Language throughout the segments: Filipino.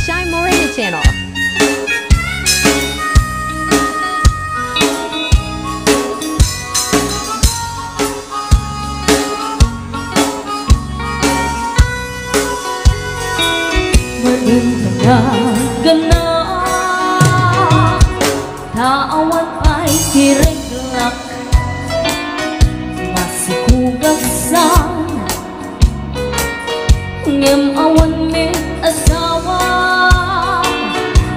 Shine Morena channel. Gana taawan ay tireglak masikugasan ngem awan may asawa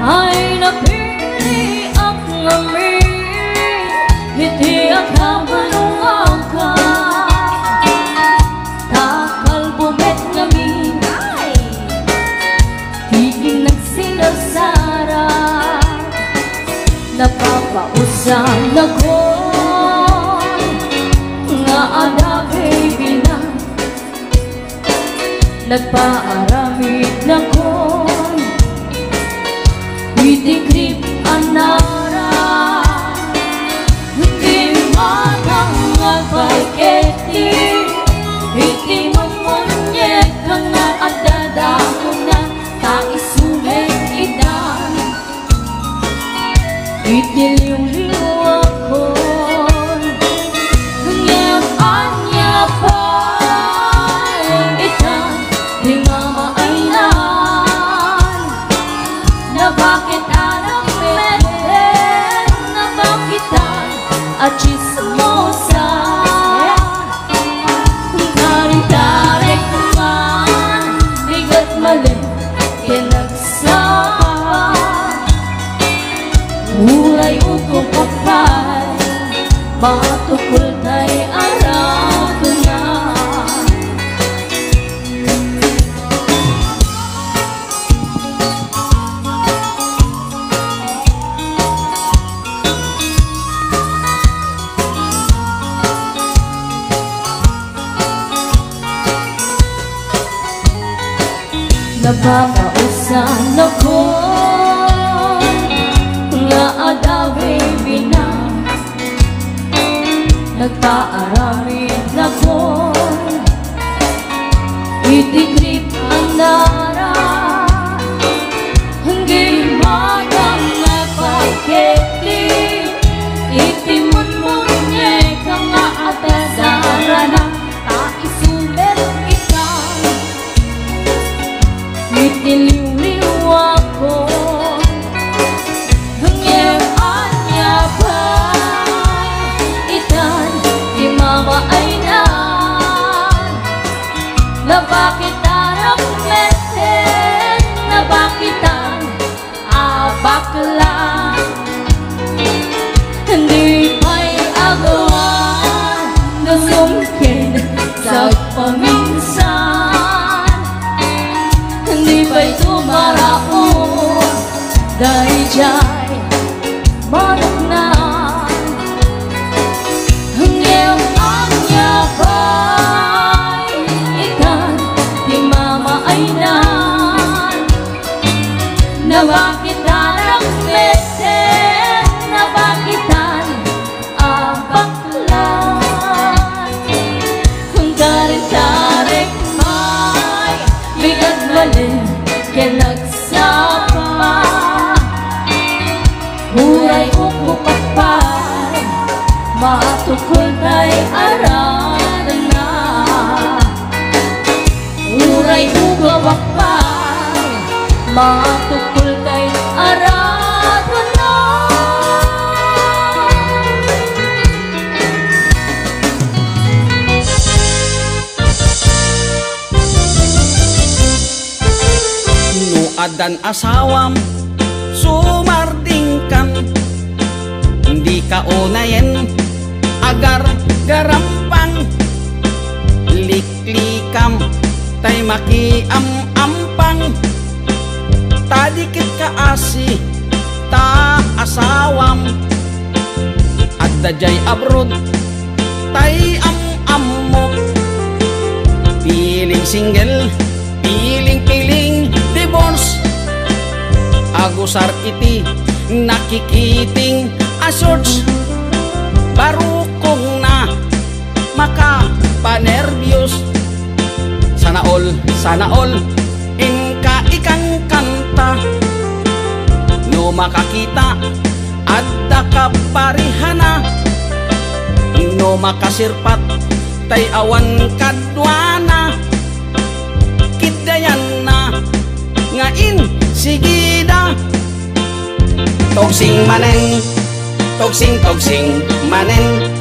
ay napili ak ngami hindi ak hamanong ka takal bumet ngami tiging nagsinasara napapausan ako nga ada baby na nagpaaramid na ko itigrip anara hindi matang agpagketi iti mamonyek kang nga adadako na taisulit idan itiliw-liw ako ngem anya pa itan di mamainan na bakit anak meten na bakitan at chismosa tarik-tarik naman bigat mali kinagsama mulay uko kapal matukul tay araw na napapausan ako nga ada baby na nagpaaramid na ko itigrip ang nara hanggang madang na pagketi itimun-munyek ang nga atesara na taisulit ikan itiliw-liw ako hanggang anya pa itan di mamainan na bakit arap meten na bakitan abakla hindi may agawan na sumkin sa paminsan hindi ba'y tumaraon dahil diya'y managnan hanggang anya ba'y ikan di mamainan na bakit anak meten na bakitan ang baklan kung tarik-tarik may bigat malin kinagsama huray uko kapal matukul tay arad na huray uko kapal matukul tay arad na adan asawam sumardingkan hindi ka unayen agar garampang liklikam tay makiam-ampang tadikit ka asi ta asawam at dajay abroad tay am-ammo piling single piling-piling divorce agusar iti nakikiting asorts barukong na makapanervyos sana all ingka ikang kanta parihana no makasirpat tay awan kadwana kidayan na ngain sigida togsing manen togsing manen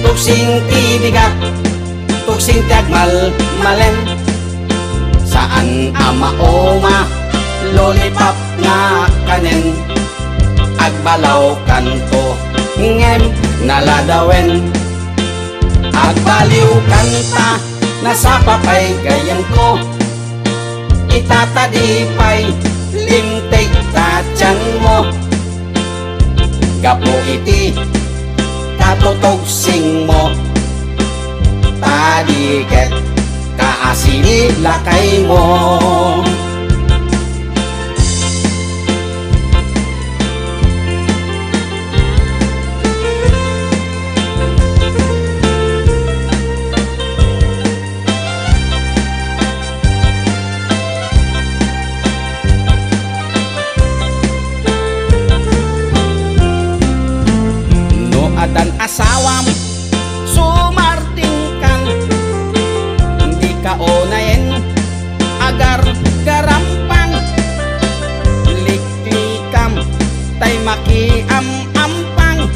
togsing tibigat togsing tiagmal malen saan amaoma lollipop nga kanen agbalaw kanto ngem naladawen agbaliw kanta nasa papay gayang ko itatadipay limtek tatyan mo gapo iti katotogsing mo tadiket kaasili lakay mo adan asawam sumartingkan hindi ka onayen agar garampang liklikam tay makiam-ampang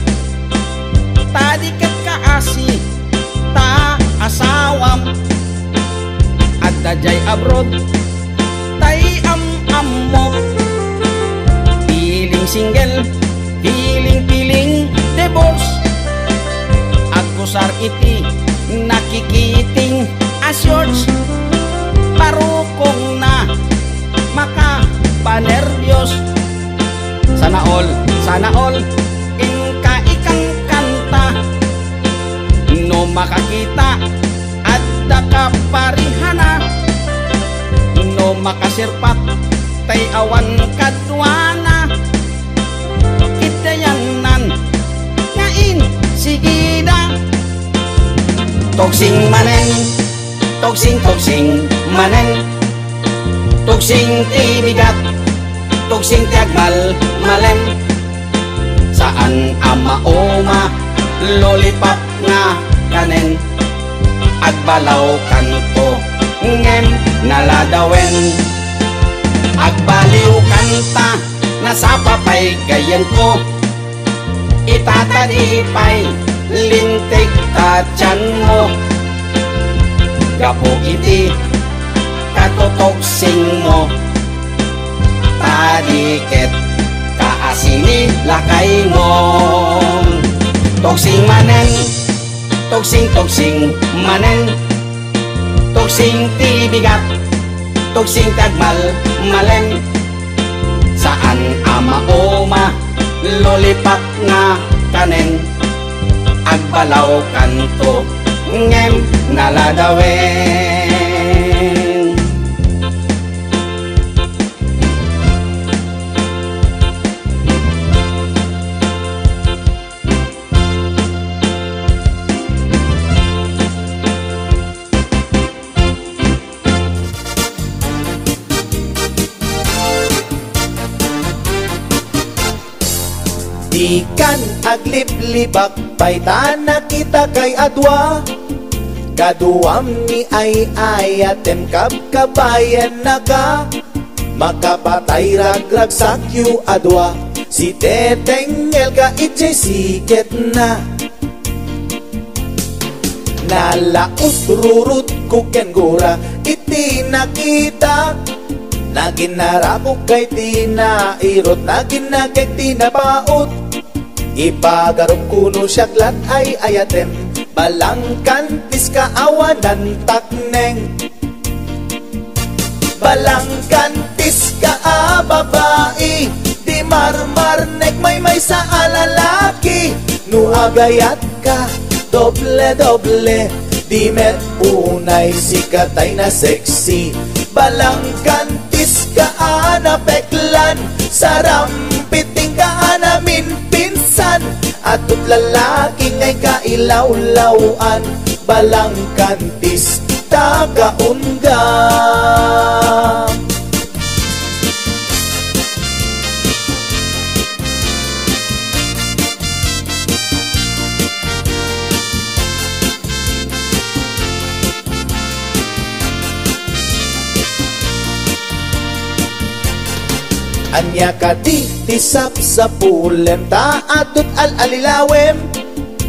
tadiket kaasi ta asawam at dajay abroad tay am-ammo piling single piling divorce agkusar iti nakikiting asyors parukong na makapanerbyos sana all inka ikang kanta no makakita at dakaparihana no makasirpat tay awan kadwana kitayanan ngain sigida togsing manen togsing manen togsing tibigat togsing tiagmal malen saan amaoma lollipop nga kanen agbalaw kanto ngem naladawen agbaliw kanta nasa papay gayan ko itatadipay lintik tatyan mo gapo iti katotogsing mo tadiket kaasili lakay mo togsing manen togsing manen togsing tibigat togsing tagmal malen saan amaoma lollipop nga kanen agbalaw kanto ngem naladawen Ikan agliblibak paitana kita kay adwa kaduam ni ay ayatem kabayan naka makapatay ragrag sakyu adwa si tetengel ka itse siket na nalaus rurut kuken gura iti nakita naginarako kay tinairot naginagay tinapaot ipagarup kuno syaglat ay ayatem balangkantis kaawanan takneng balangkantis ka babae di marmarnek may sa alalaki no agayat ka doble di met unay sikatay na sexy balangkantis ka anapeklan sarampiting ka anamin pinsan atut lalaki ngay kailawlawan balangkantis tagaunga Anya ka di tisap sa pulem, ta adot al-alilawem,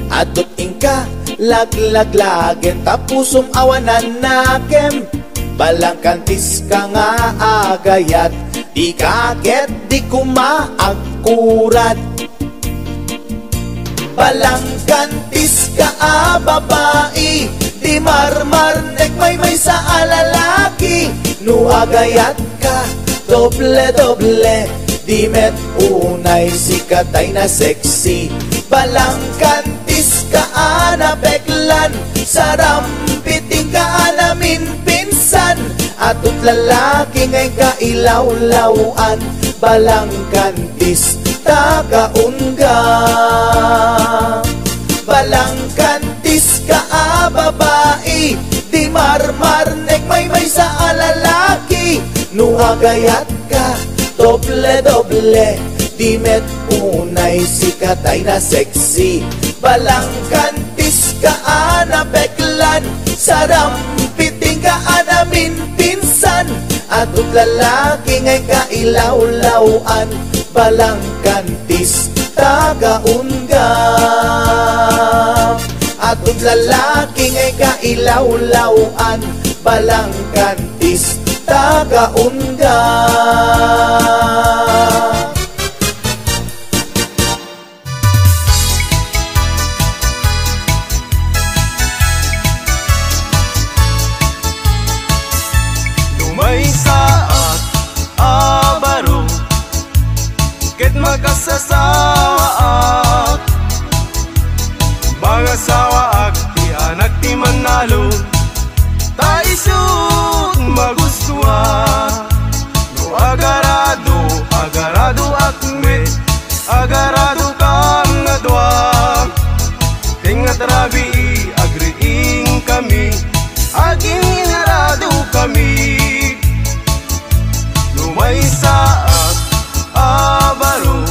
adot ingka laglaglagem, tapusum awanan nakem. Balang kantis ka nga agayat, di kaget di kumaagkurat. Balang kantis ka babae, di marmarnek may sa alalaki. Nuagayat ka doble-doble, di met unay sikatay na sexy. Balang kantis ka anapeklan, sarampiting ka namin pinsan. Atut lalaki ngay kailawlawan, balang kantis tagaunga. Balang kantis ka babae, di marmarnek may sa alalaki. Nuagayat ka doble-doble, di met unay sikatay na sexy. Balang kantis ka anapeklan, sarampiting ka namin pinsan. Atut lalaki ngay kailawlawan, balang kantis tagaunga. Atut lalaki ngay kailawlawan, balang kantis tagaunga. Lumay saat abaro, ket magasasawaak, mga sawaak ti anak ti manalo, ta isut magustuha. No agarado, agarado akme, agarado kam nga dua. Tingat rabi agriing kami, aging inarado kami. Lumay saat abaro,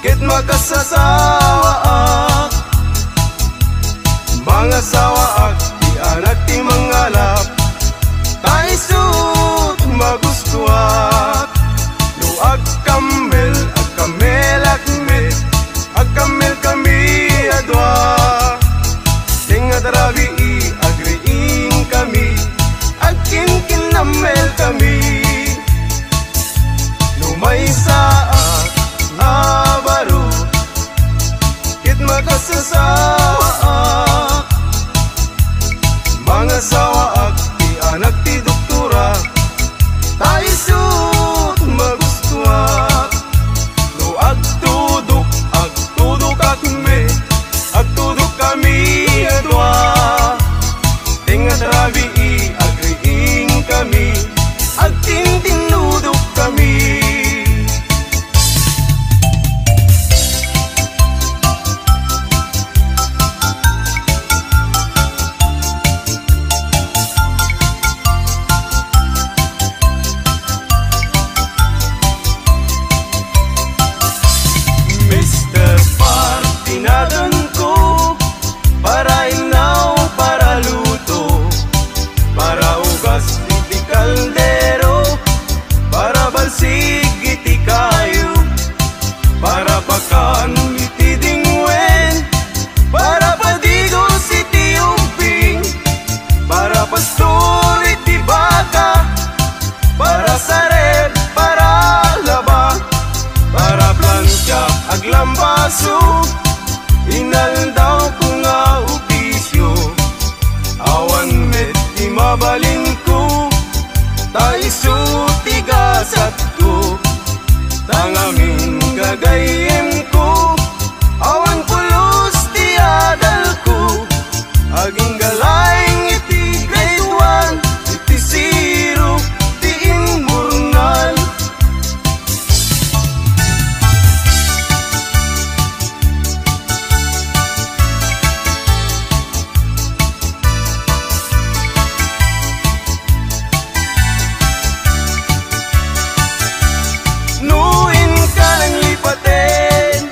ket makasasawaak, mga sawaak ti anak ti mangalap, ta isut magustuhat. No agkamel akme, agkamel kami adwa. Tingat rabi agriing kami, agkinkinamel kami. Lumay saat abaro, ket makasasawaak, mga sawaak ti anak ti doktora, ta isut magustuhat. No agtudok akme, agtudok kami adwa. Tingat rabi agriing kami, agtintinudok kami. Mr. Partinadan ko, para inaw, para luto, para ugas iti kaldero, para balsig iti kayo, para pakan iti dingwen, para padigos iti umping, para pastor iti baka, para saret, para laba, para plancha aglambaso, inaldaw ko nga opisyo. Awan met di mabalin ko, ta isuti gasat ko, tangamin gagayem ko. Awan pulos ti adal ko, aging galayng iti grade 1, iti 0, ti immurnal. Nuin ka lang lipaten,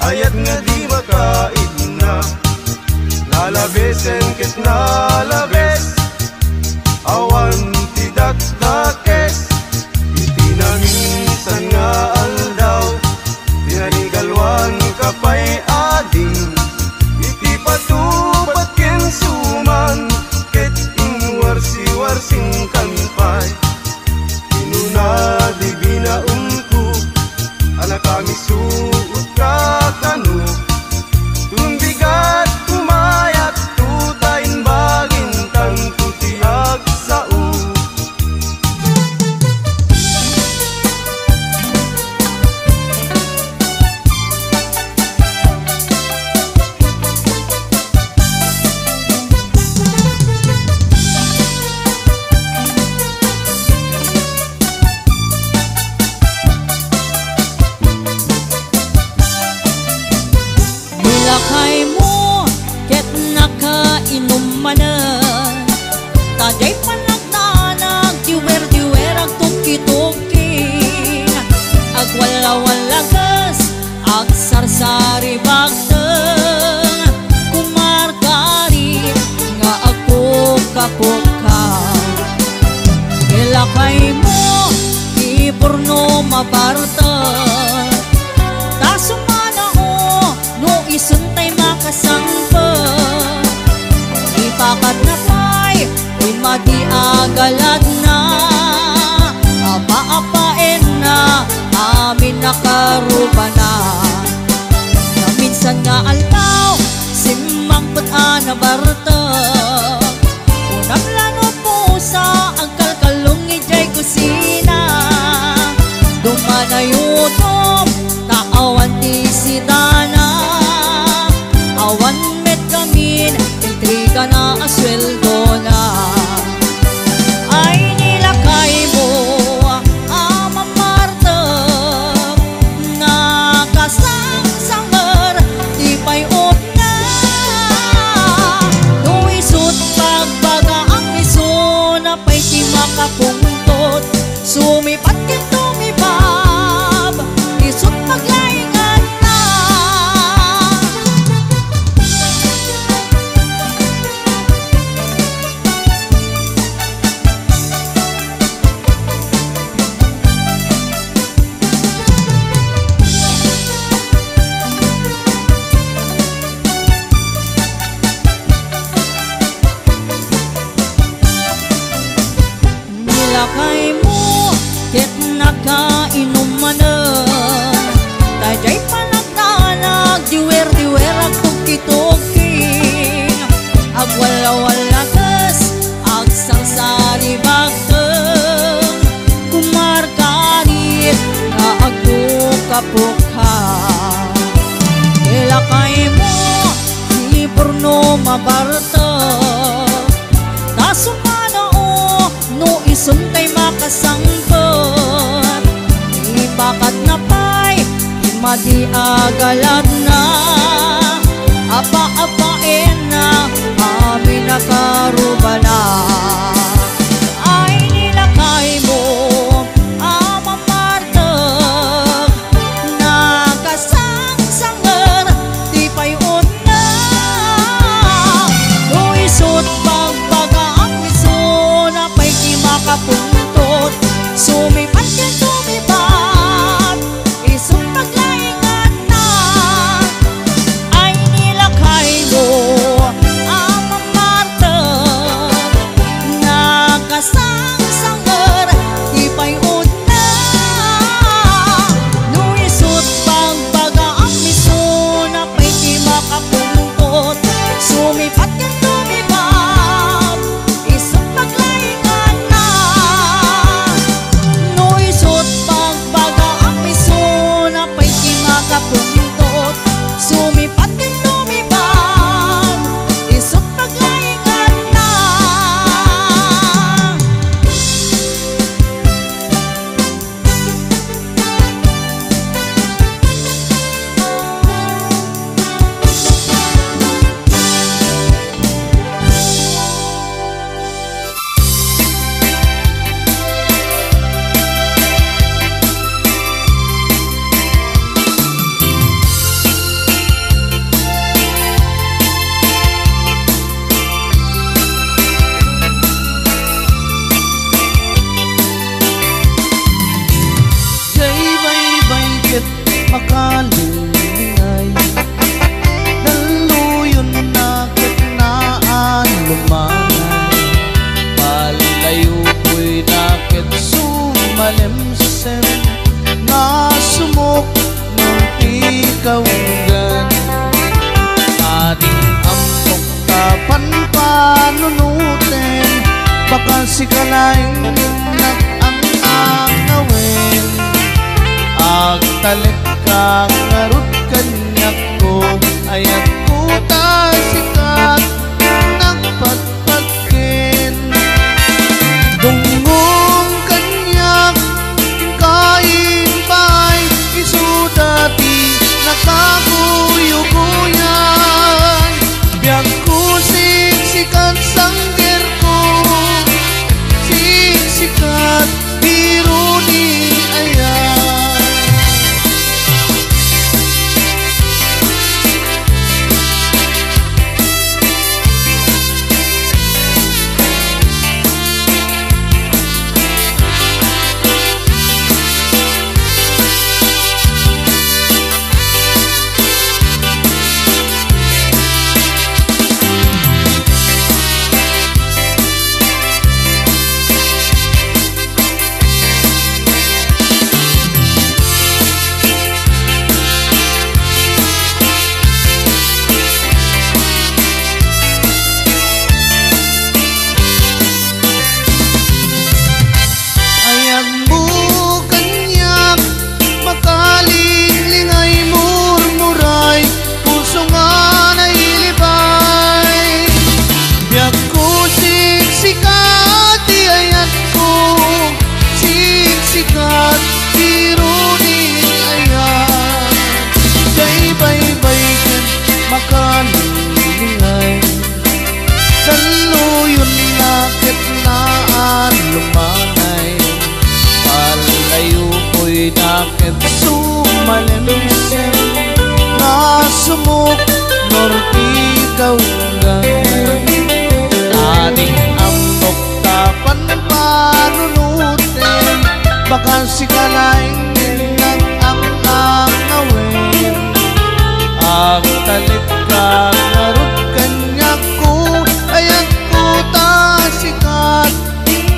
ayat nga di makain na. Lalabesen ket nalabes, awan ti dakdakes. Iti na minsan nga aldaw, tinanigalwan kapay ading. Iti patupat ken suman, ket inwarsi-warsing kanpay. Inuna di binaumku, anak kami suot kakanu. Tumbigat kumayat tutain bagintan tutiag sao. Lakay mo, ket nakainom manan. Taday panagdanag, diwer-diwer ang tuki-tuki. Agwala-walagas, agsarsari bagteng. Kumargari, nga ako kapuka. Lakay mo, iporno mabarteng. Isuntay makasangpa, ipakat na pa'y madi agalad na. Apa-apain na amin nakaruba na. Na minsan nga altaw, simang put-ana barta. Unang lano po sa ang kalkalong ijay kusina. Dumanayutom, taawan ti sidana. Awan met kamin, intriga na asweldo na. Ay nilakay mo, Ama Marta, nakasang-sangar, di payot na. Nuisot pagbaga ang iso, na pa'y di makapungtot. Sumipat kin tumibab, isot paglaingan na. Nilakay mo, ket nakainom manan. Taday panagdanag, diwer-diwer ang tuki-tuki. Agwala-walagas, agsarsari bagteng. Kumargari, nga ako kapuka. Nilakay mo, iporno mabarteng. Tasumano, no isuntay makasangpot. Ipakat na pa'y madi agalad na. Apa-apain na amin nakaruba na. Ay nilakay mo, Ama Marta, nakasang-sangar, di payot na. Luisot pagbaga ang iso, na pa'y di makapuntot. Sumipat yan tumibat, isot paglaingan na. Ay nilakay mo, Ama Marta, makalingay. Daluyon na kitnaan lumanay, palayo ko'y nakit sumalimsim, nga sumok ng ikawgan. Ating ampok tapan panunutin, baka sikalaing nag-ang-angawin. Agtalik ka ngarut kanyak ko, ayat ko tasikat nagpatpatkin. Dungong kanyak kain pa'y isudati nakakuyuguyan. Biyak ko siksikat sangger ko, siksikat biro ni ayan. Nakit sumalimsim, nga sumuk norti kaugan. Ating ampok tapan panunutin, baka sikalaing nag-ang-angawin. Agtalik ka ngarut kanyak ko, ayat ko tasikat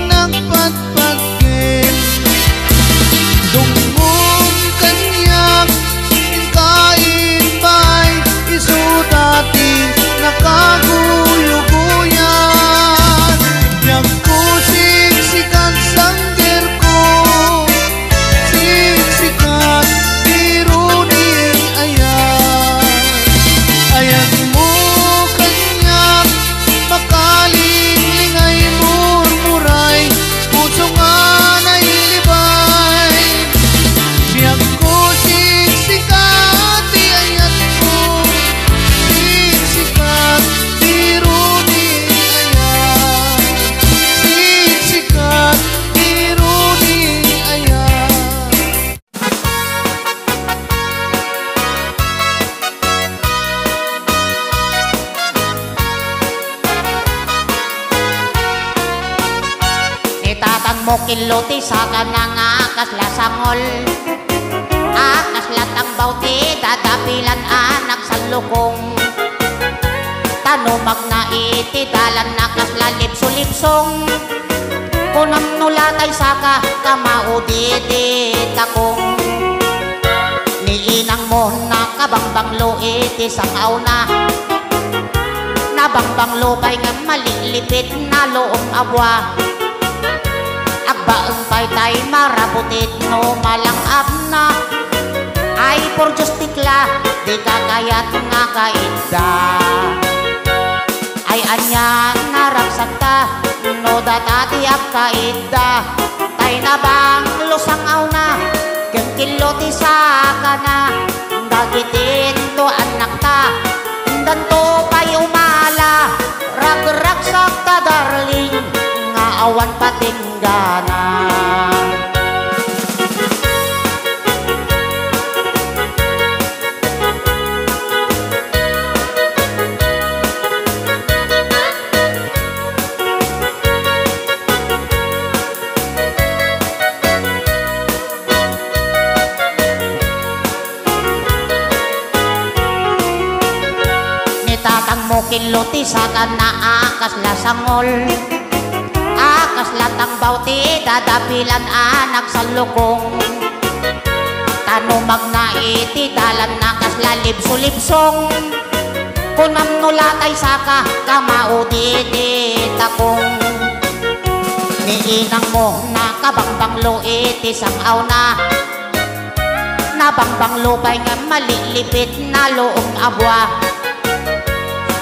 nagpatpatkin. Dungong kanyak kain pa'y isudati nakaguyuguyan. Yang ko siksikat sangger ko, siksikat biro ni ayan. Ayan mo kanyak makalingay murmuray, puso nga nailibay. Biyak ko siksikat ayat ko, siksikat biro ni ayan. Siksikat biro ni ayan. Itatang mo kiloti sa kanang akas lasangol, akas latang bauti dadapilan anak sa lukong. Tanumag na iti dalan nakas lalipso-lipsong, kunam nulatay saka kamauditi takong. Niinang mo na kabangbanglo iti sangaw na, nabangbanglo kay nga malilipit na loong abwa. Agbaeng pa'y tay marabutit no malangap na, ay por Diyos tikla di kakayat nga kainda. Ay anyan naragsagta no datati ap kainda, tay nabang lusangaw na ken kiloti saka na. Dagitin to anak ta danto pa'y umala, ragragsak ta darling nga awan patinggana. Tamo kiloti sa kana akas lasangol, akas latang bauti dadapilan anak sa lukong. Tano magnaiti dalan nakas lalibso-libsong, kunam nulatay saka kamauditi takong. Niinang mo nakabangbang luit isang awna, nabangbang lupay nga malilipit na loong abwa.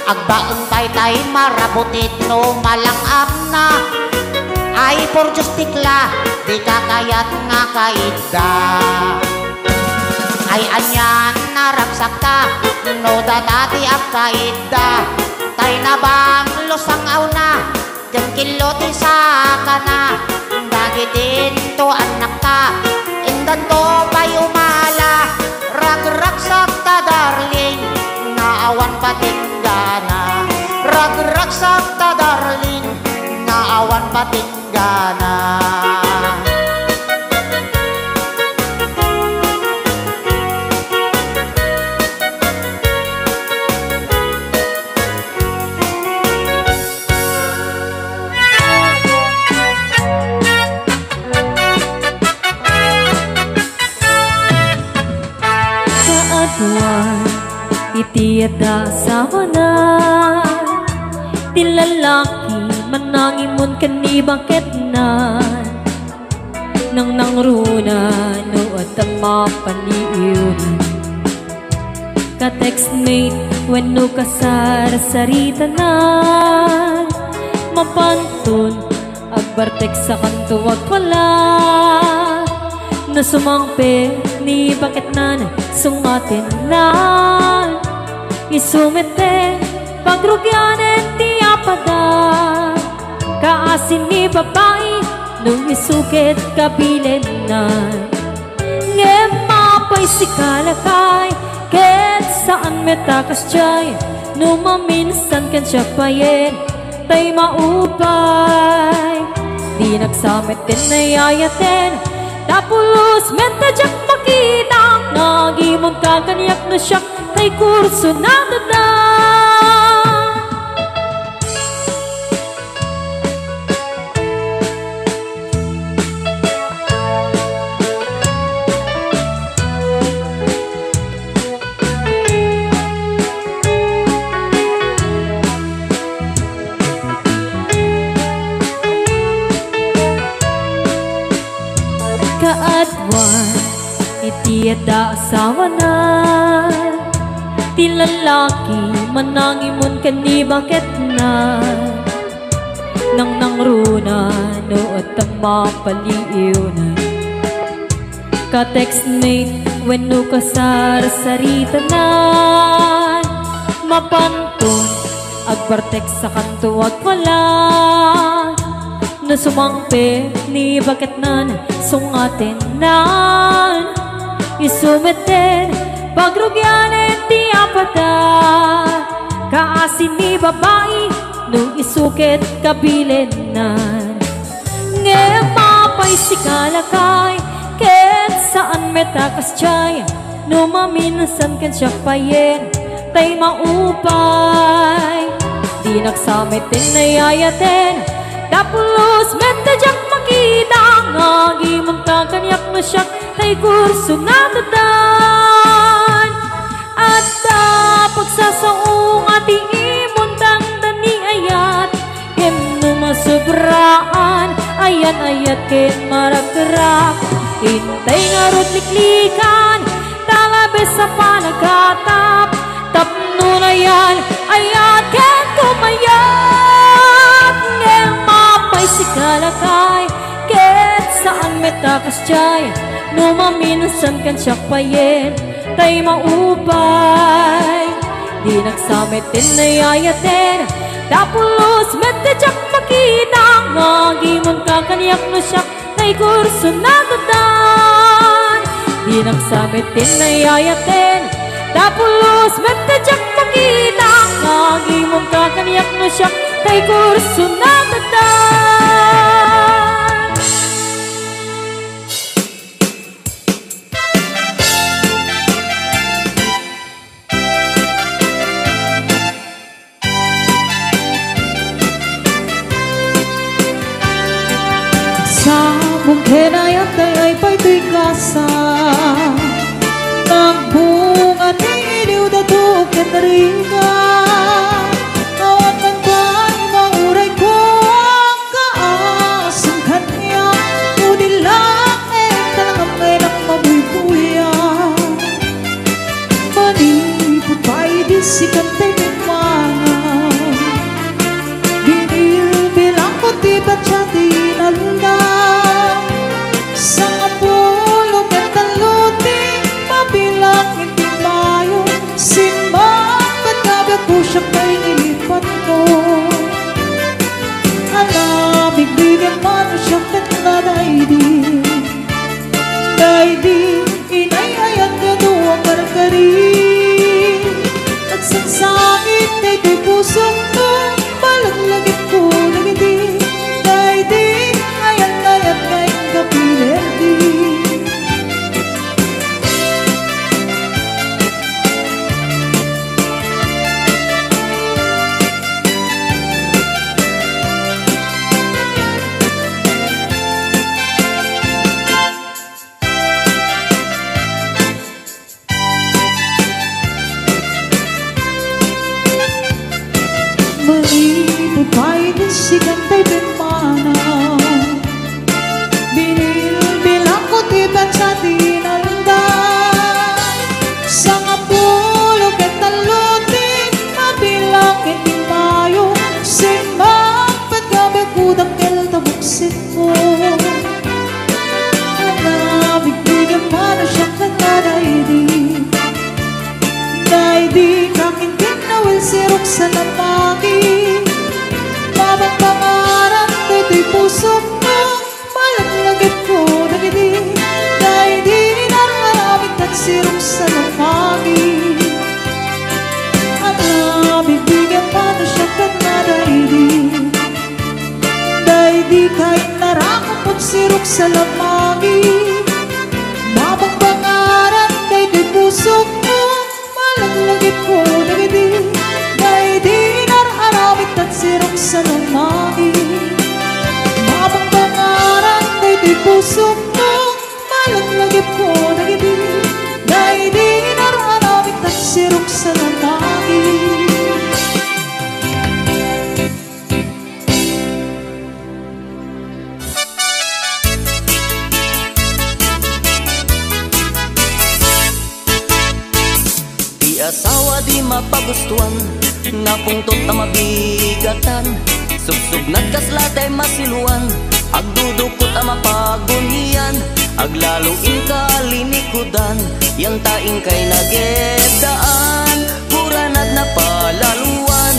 Agbaong tay marabutit no malangap na, ay por Diyos tikla di kakayat nga kaida. Ay anyan naragsak ta no dadati ang kaida, tay na bang lusang awna diyan kiloti sa kana. Dagitin to anak ta indan to pay umala, ragragsak ta darling naawan patinggana, ragragsak ta darling naawan patinggana. Itiyada sa wana, ti lalaki manangimon kani bakit na, nang nangruna no at ang mapaniiwan. Ka-textmate when no kasar-sarita na, mapantun agbartek sa kanto wag pala, na sumangpe ni bakit na sungatin na. Isumete pagrugyanen ti apada, kaasin ni babae nung isukit kabilin na. Ngemapay si kalakay ket saan metakas jay, nung maminsan kan siya payen tay maupay. Di nagsamit din nayayaten, tapulos mentadyak makita, nagimon kakaniyak na siya tay kurso na dadan. Kaadwan itiyada asawa na, ti lalaki manangimon kani bakit na, nang nangruna no at ang mapaliiunan. Ka-textmate when no kasar-sarita na, mapantun agbartek sa kanto at wala, na sumangpe ni bakit na sungatin na. Isumeten pagrugyanen ti apada, kaasin ni babae nung isukit kabilin na. Ngemapay si kalakay ket saan metakas jay, no maminsan ken siya payen tay maupay. Di nagsamit din nayayaten, tapulos metadyak makita, ngagimon kakanyak na siya tay kurso na dadan. At pagsasaong ati imuntang dani ayat, kem masubraan ayan ayat ken maragrak. Hintay nga rot liklikan talabes sa panagkatap, tapno na yan ayat ken kumayat. Ngemapay si kalakay ket saan metakas jay, no maminsan kan siya payen tay maupay. Di nagsamit din nayayaten, tapulos metadyak makita, ngagimon kakaniyak no siya tay kurso na dadan. Di nagsamit din nayayaten, tapulos metadyak makita, ngagimon kakaniyak no siya tay kurso na dadan. kalikasan nagbunga ni iliw dato kanariga at nagpay mauray ko ang kaasang kanya ngunit lang talagang may nagmabubuya manipot pa'y di sikat ay bimana binilbilang ko di ba't siya dinalang sa kapulong at taluting mabilang hindi mayo simbang ba't gabi ako siya kay nilipat mo alamig bigyan man siya ba't nadaydi daydi inayayat ka doon karkari at sangsangit ay di pusong to palaglagit ko nagiti daydi ayat-ayat kayong kapilerdi malipot pa'y disigan ta'y bimana binilbilang ko tibat sa dinalday sa kapulog at talutin mabilang hindi mayo simbang paggabi kudang keltabuksit mo alamig bigyan man siya katadaydi daydi kaking kinawil sirok sa lamagi babang pangaran ko'y pusok mo malaglagit ko nagidi daydi nararamit at sirok sa lamagi alamig bigyan man siya katadaydi daydi kahit narakapot sirok sa lamagi babang pangaran ko'y pusok mo malaglagit ko nagidi daydi nararamit at sirok sa lamagi babang pangaran ko'y pusok mo malaglagit ko nagidi daydi nararamit at sirok sa lamagi asawa di mapagustuhan nga pungtot na mabigatan subsub nagkaslatay masiluan agdudukot ang mapagunian aglaluin kalinikudan yang taing kay nagedaan kuranat na palaluan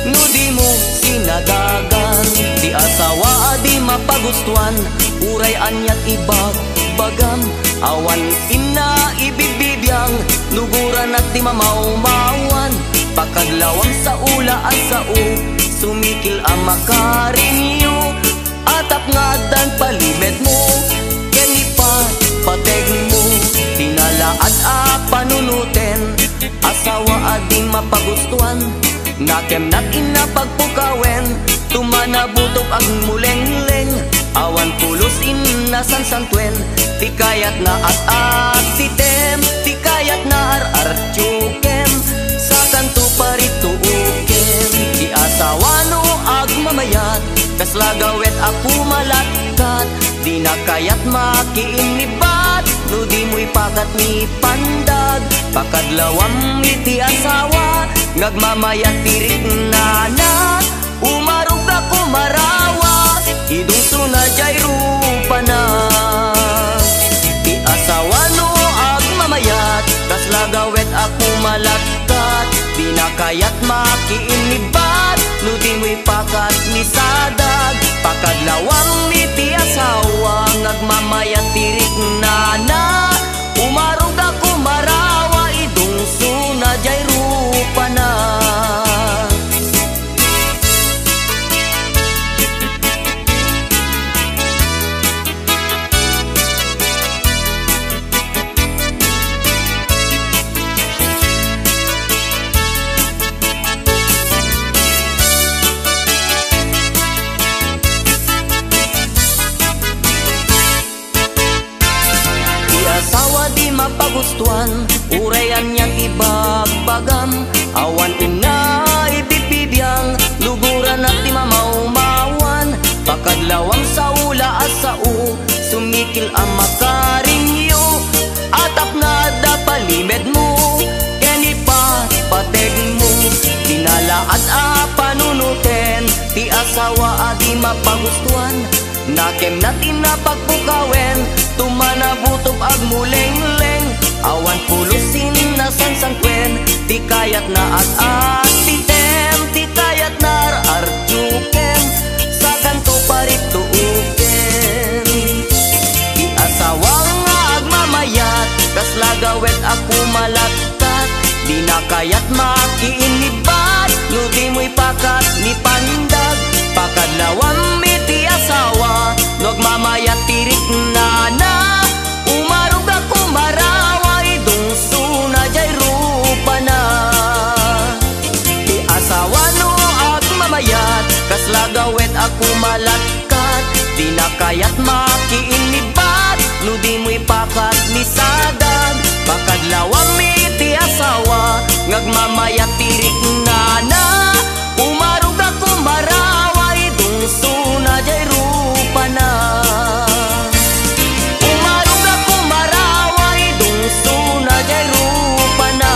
no di mo sinagagan di asawa di mapagustuhan uray anyat ibag-bagam awan ina ibibibiyang nuguran at di mamaumawan pakadlawang sa ula at sa sumikil ang makarinyo atap nga dan palimet mo kenipat pateg mo tinalaad panunuten asawa ading mapagustuhan nakem natin na pagpukawen tumanabutok ang muleng-leng awan pulos inasan santwen tikayat na at sitem tikayat na ar-artsukem sa kanto parito ukem di asawa no agmamayat kaslagawet ako malagkat di na kayat makiinibat no di mo'y pakat ni pandag pakadlawam iti asawa ngagmamayat tirik nanak umarog ako marawas idong sunajay rupa na di asawa no agmamayat kaslagawet ako malagkat di na kayat makiinibat no di mo'y pakat ni sadag pakadlawang iti asawa ngagmamayat tirik nana umarog ako marawa idong sunajay rupa na mapagustuhan, urayan niyang ibagbagam. Awan ina ipipibiyang, luguran at di mamaumawan. Pakadlawang sa ula at sa sumikil ang makarinyo. Atap na dapalimed mo, kenipat pateg mo. Dinala at panunutin, ti asawa at di mapagustuhan. Nakem natin na pagpukawen, tumanabutob ag muleng-leng. Awan pulusin na sansangkwen, ti kayat na at titem, ti kayat na artyuken, sa kanto parito uken. Ti asawang nga agmamayat, kaslagawet ako malagkat. Di na kayat makiinibat, no di mo'y pakat ni pandag. Pakadlawang miti asawa, nagmamayat tirik na umarog ako maraway, dungso na jay rupa na. Di asawa no agmamayat, kaslagawet ako malagkat. Di na kayat makiinibat, no di mo'y pakat ni sadag. Pakadlawang miti asawa, ngagmamayat tirik na umarog ako maraway, dungso na jay rupa na. Umarog ako maraway, dungso na jay rupa na.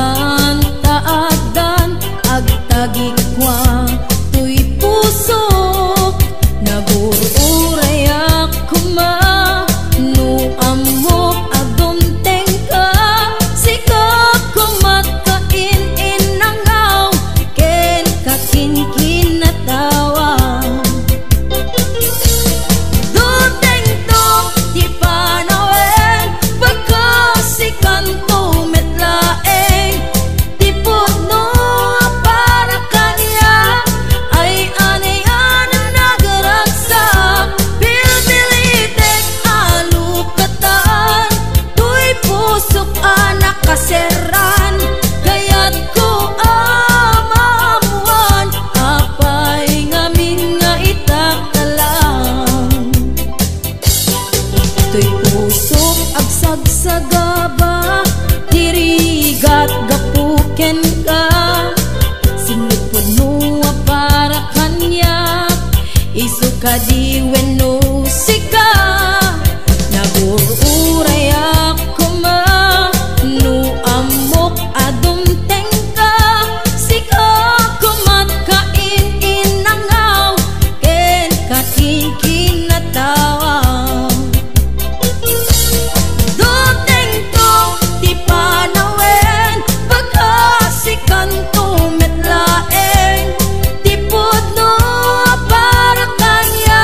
Awan taadan agtagikwa tuy pusok nagururay akuma no amok adunteng ka sikap kumakain inangaw ken kakinkin natawa duteng to di panawen pagkasikanto metlaeng tipod no para kanya ay anayan ang nagaragsak bilbilitek alukatan tuy pusok anak kaseran kaya't ko amamuan apay ngamin nga itakalang tuy pusok agsagsagaba dirigat gapuken ka sinipod mo para kanya isuka di wenno sika nagururay akuma no amok adunteng ka sika kumakain inangaw ken kakinkin natawa duteng to di panawen pagkasikanto metlaeng tipod no para kanya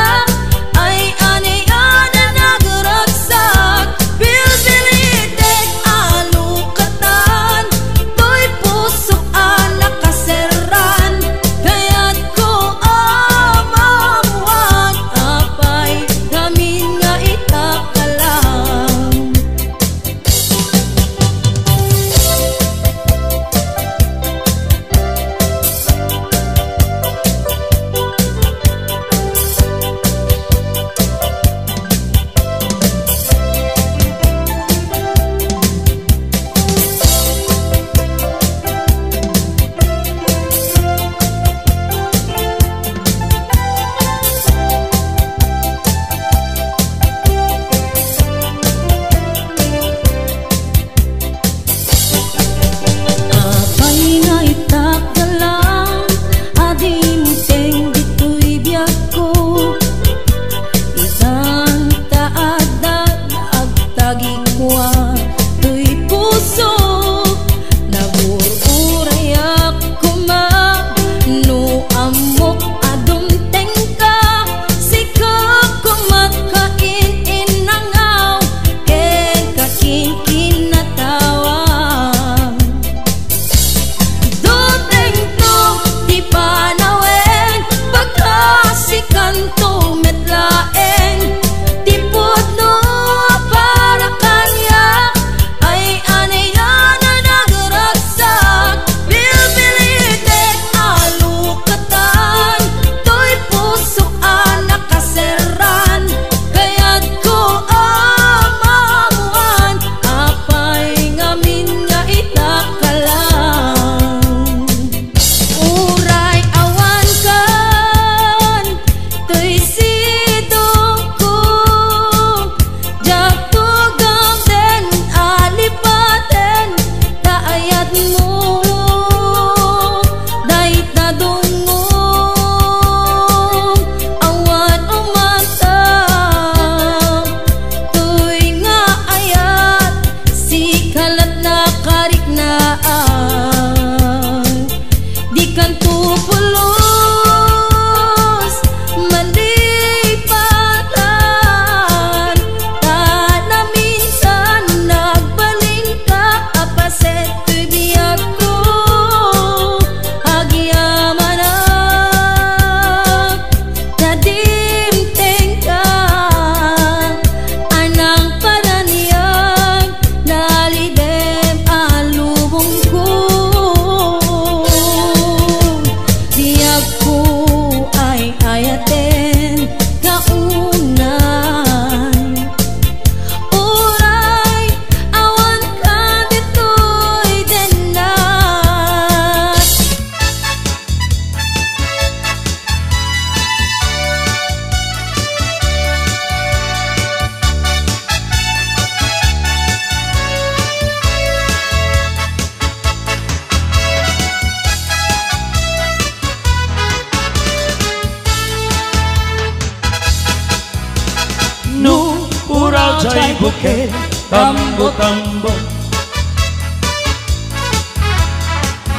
bukid, tambo-tambo.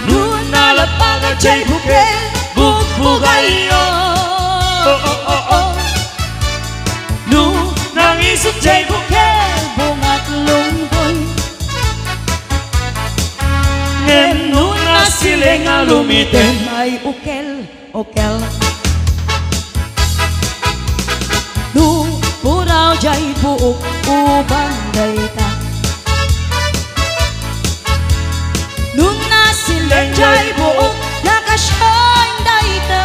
Nung nalapangan jay bukid, bugbugayo. Nung nangisip jay bukid, bungat lungboy. Nung nasiling alumitin, ay ukel, ukel. Nung puraw jay buok ubang dayta. Nung nasiling jay buok nakasyan dayta.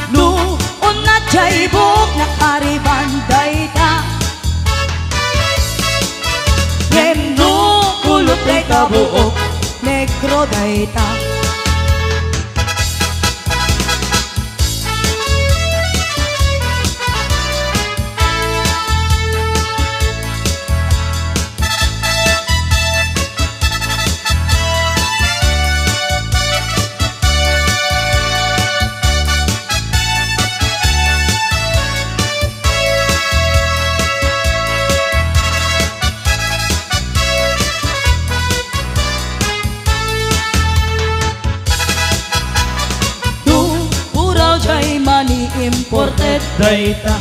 Nung unat jay buok nakariban dayta. Nung kulot dayta buok negro dayta. Imported dayta.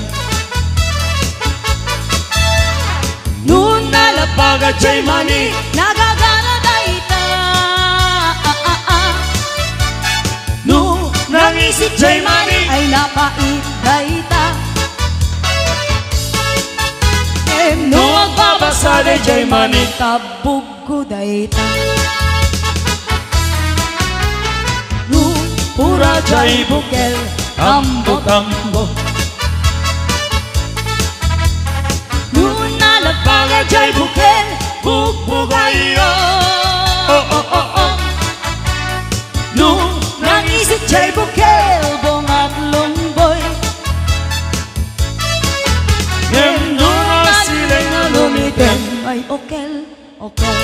Nung nalapaga jay mani, nagagana dayta. Nung nangisip jay mani, ay napait dayta. Nung magbabasa de jay mani, tabog ko dayta. Nung pura jay bukel, tambo-tambo. Nung nalapaga jay bukel, bugbugayo. Nung nangisip jay bukel, bungat lungboy. nung nasiling alumitin, ay ukel, ukel.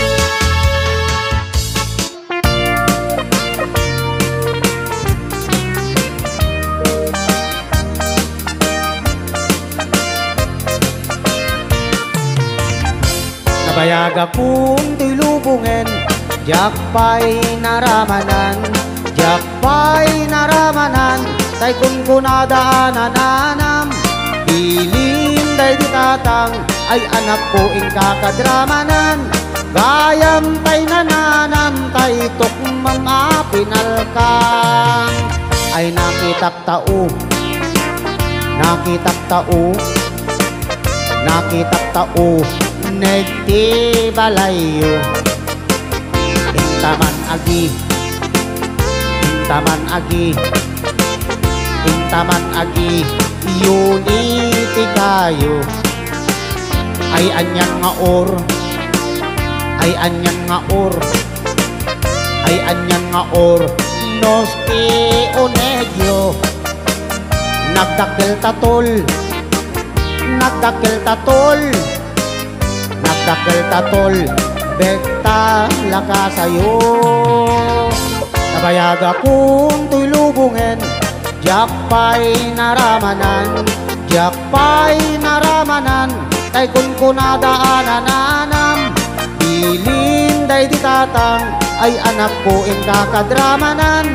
Bayag akong tilubungin, jakpay naramanan, jakpay naramanan, tay kun kunadaanan anam, bilin day ditatang, ay anak ko ing kakadramanan, gayam tay nananam, tay tukmam apinalkang, ay nakitak tao, nakitak tao, nakitak tao, negti balayo. Intaman agi, intaman agi, intaman agi, uniti kayo. Ay anyang nga or, ay anyang nga or, ay anyang nga or, noski onegyo. Nagdakil tatol, nagdakil tatol, nagdakil tatol, bekta laka sayo. Nabayag akong tulubungin, jakpay naramanan, jakpay naramanan, tay kun kunadaanan anam, bilin day ditatang, ay anak ko ing kakadramanan,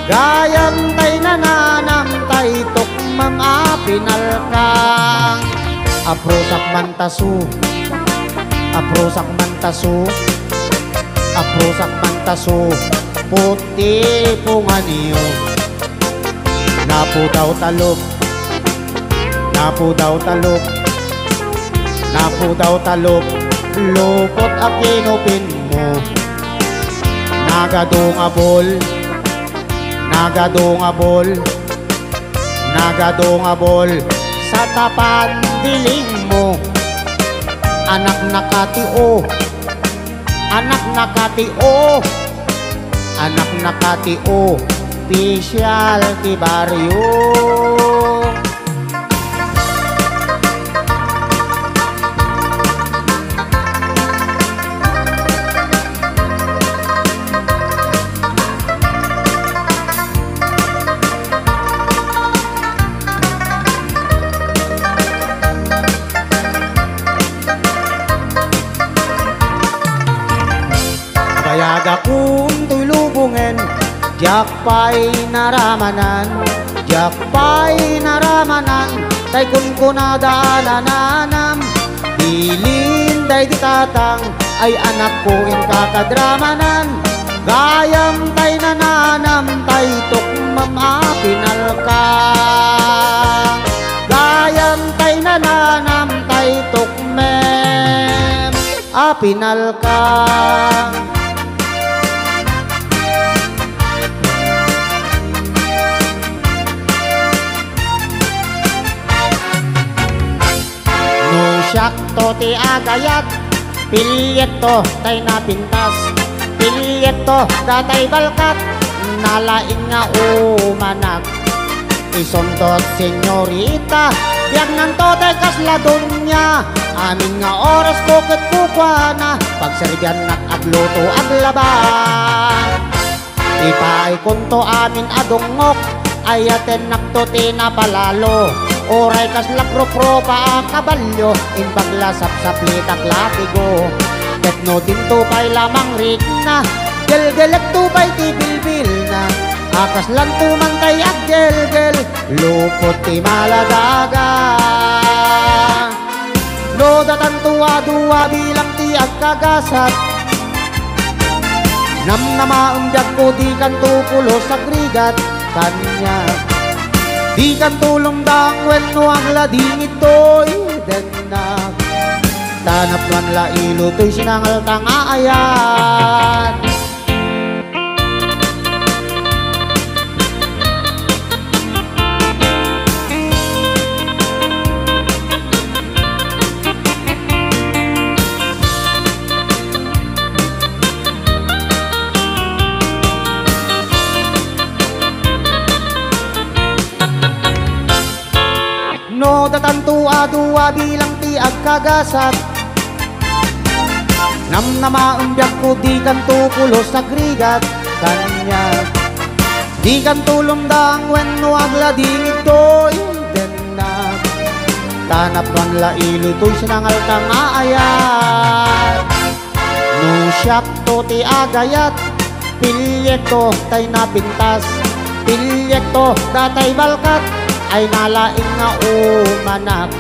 gayam tay nananam, tay tukmang apinalkang, aprosak mantasu, aprosak mantasu, aprosak mantasu, puti punganiyo. Napu daw talok, napu daw talok, napu daw talok, lupot akinupin mo. Nagadong abol, nagadong abol, nagadong abol, sa tapan diling mo. Anak nakatio, anak nakatio, anak nakatio, pisyal ti baryo. Bayag akong tulubungen, diyak pa'y naramanan, diyak pa'y naramanan, tay kun ko nadaananam. Bilin day di tatang, ay anak ko in kakadramanan. Gayam tay nananam, tay tukmam apinal ka. Gayam tay nananam, tay tukmem apinal ka. Sakto ti agayat, pilyeto tay napintas, pilyeto datay balkat, nalaing nga umanak. Isondot senyorita, biag nanto tay kasladon niya, amin nga oras ko ket kukwana, pagserbian nak agluto aglaban. Ipay kunto amin adungok, ayaten nakto ti napalalo. Oray kas lapro-pro pa kabalyo, imbagla sap-saplitak latigo. Ketno dinto pa'y lamang rik na, gel-gelek tupay ti bilbil na. Akas lang tumantay at gel-gel, lupot ti maladaga. Lodatan tuwa-duwa bilang ti agkagasat. Namnamaambyag ko di kan tupulo sa krigat kanya. Di kan tulong dang wenno ang lading ito'y denag. Tanap man la ilo to'y sinangal tang aayat. No datantua-dua bilang ti agkagasat. Namnamaambyag ko di kan tukulo sa krigat kanya. Di kan tulong dang wenno aglading ito'y denag. Tanap man la ilo to'y sinangal kang aayat. No sakto ti agayat, pilyeto tay napintas, pilyeto datay balkat, ay nalaing nga umanak.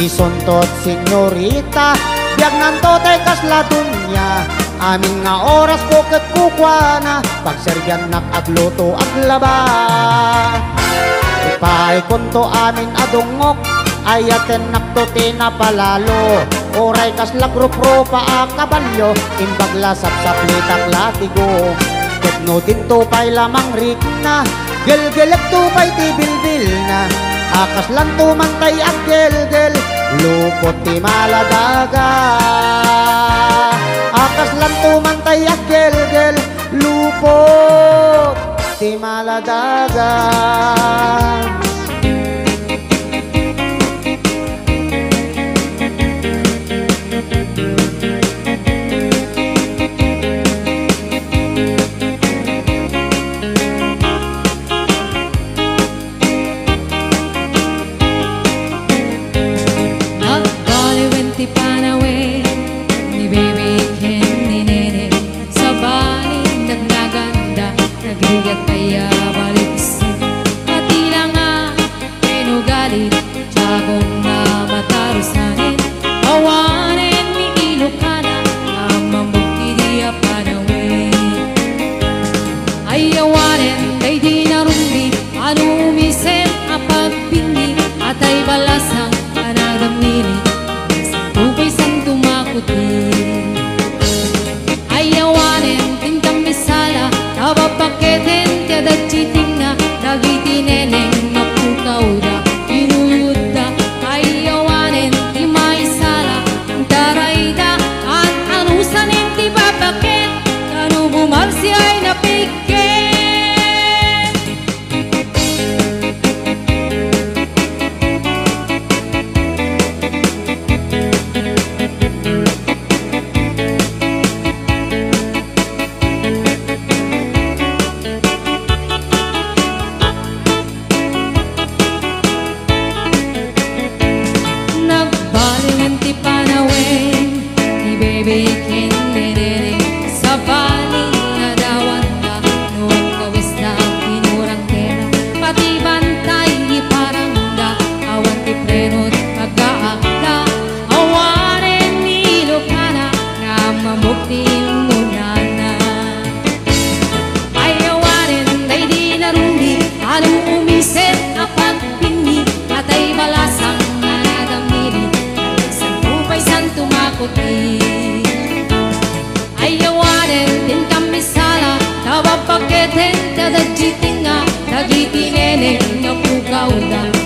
Isontot senyorita, biag nanto tay kasladon niya, amin nga oras ko ket kukwana, pagserbian nak agluto aglaba. Ipay kunto amin adungok, ayaten nakto ti napalalo. Oray kas lagro-pro pa kabalyo, imbagla sap-saplitak latigo. Ketno dinto pa'y lamang rik na, gel-gelek tupay ti bilbil na. Akas lang tumantay at gel-gel, lupot ti maladaga. Akas lang tumantay at gel-gel, lupot ti maladaga. Kaya balik sa pati lang Tenta da jitinga, da jitine ne nyapu kauda.